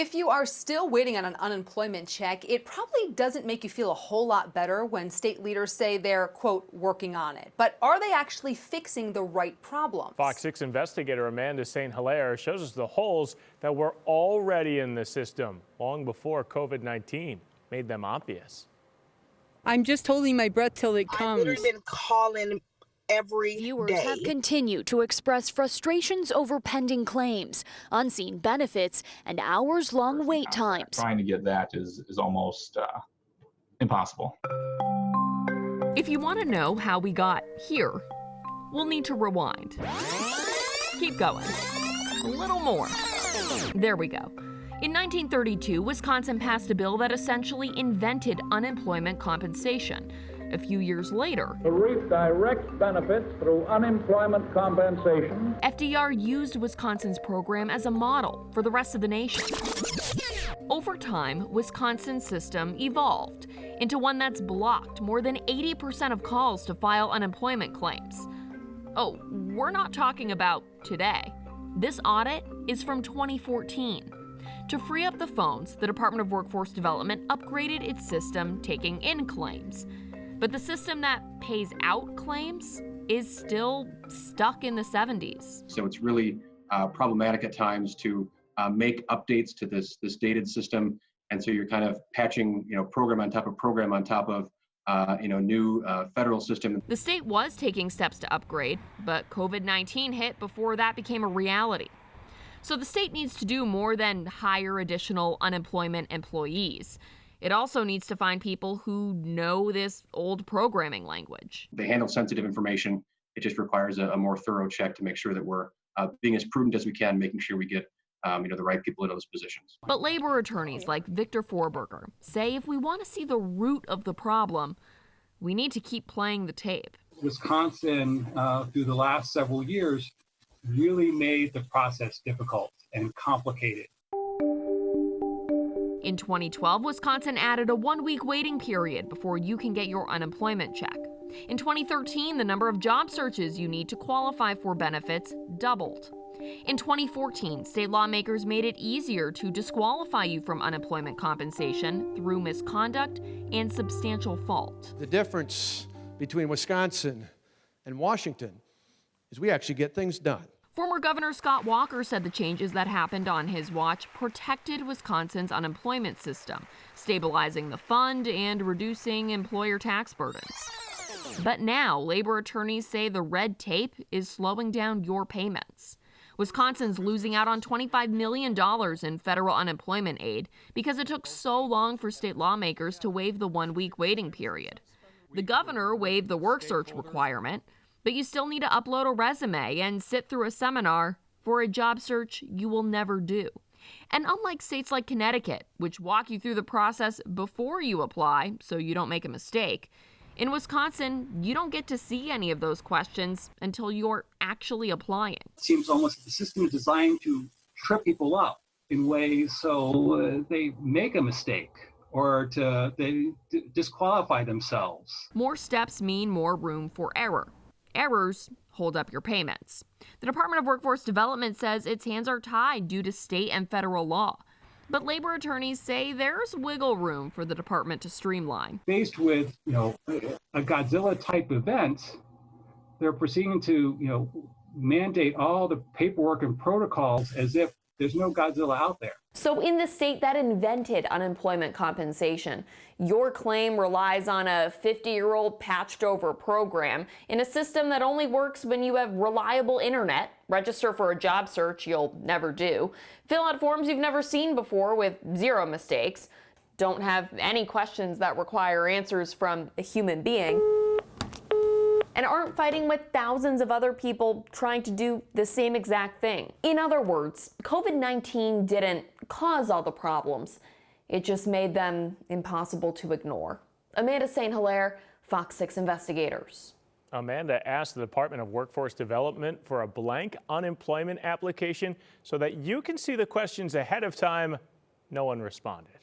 If you are still waiting on an unemployment check, it probably doesn't make you feel a whole lot better when state leaders say they're, quote, working on it. But are they actually fixing the right problems? Fox 6 investigator Amanda St. Hilaire shows us the holes that were already in the system long before COVID-19 made them obvious. I'm just holding my breath till it comes. I've literally been calling every Viewers day. have continued to express frustrations over pending claims, unseen benefits, and hours-long wait times. Trying to get that is almost impossible. If you want to know how we got here, we'll need to rewind. Keep going. A little more. There we go. In 1932, Wisconsin passed a bill that essentially invented unemployment compensation. A few years later, to reap direct benefits through unemployment compensation. FDR used Wisconsin's program as a model for the rest of the nation. Over time, Wisconsin's system evolved into one that's blocked more than 80% of calls to file unemployment claims. Oh, we're not talking about today. This audit is from 2014. To free up the phones, the Department of Workforce Development upgraded its system taking in claims. But the system that pays out claims is still stuck in the 70s. So it's really problematic at times to make updates to this dated system. And so you're kind of patching, program on top of program on top of, new federal system. The state was taking steps to upgrade, but COVID-19 hit before that became a reality. So the state needs to do more than hire additional unemployment employees. It also needs to find people who know this old programming language. They handle sensitive information. It just requires a more thorough check to make sure that we're being as prudent as we can, making sure we get the right people in those positions. But labor attorneys like Victor Forberger say if we want to see the root of the problem, we need to keep playing the tape. Wisconsin, through the last several years, really made the process difficult and complicated. In 2012, Wisconsin added a 1-week waiting period before you can get your unemployment check. In 2013, the number of job searches you need to qualify for benefits doubled. In 2014, state lawmakers made it easier to disqualify you from unemployment compensation through misconduct and substantial fault. The difference between Wisconsin and Washington is we actually get things done. Former Governor Scott Walker said the changes that happened on his watch protected Wisconsin's unemployment system, stabilizing the fund and reducing employer tax burdens. But now, labor attorneys say the red tape is slowing down your payments. Wisconsin's losing out on $25 million in federal unemployment aid because it took so long for state lawmakers to waive the 1-week waiting period. The governor waived the work search requirement, but you still need to upload a resume and sit through a seminar for a job search you will never do. And unlike states like Connecticut, which walk you through the process before you apply so you don't make a mistake, in Wisconsin, you don't get to see any of those questions until you're actually applying. It seems almost like the system is designed to trip people up in ways so they make a mistake or they disqualify themselves. More steps mean more room for error. Errors hold up your payments. The Department of Workforce Development says its hands are tied due to state and federal law. But labor attorneys say there's wiggle room for the department to streamline. Faced with, a Godzilla-type event, they're proceeding to, mandate all the paperwork and protocols as if there's no Godzilla out there. So in the state that invented unemployment compensation, your claim relies on a 50-year-old patched over program in a system that only works when you have reliable internet, register for a job search you'll never do, fill out forms you've never seen before with 0 mistakes, don't have any questions that require answers from a human being, and aren't fighting with thousands of other people trying to do the same exact thing. In other words, COVID-19 didn't cause all the problems. It just made them impossible to ignore. Amanda St. Hilaire, Fox 6 Investigators. Amanda asked the Department of Workforce Development for a blank unemployment application so that you can see the questions ahead of time. No one responded.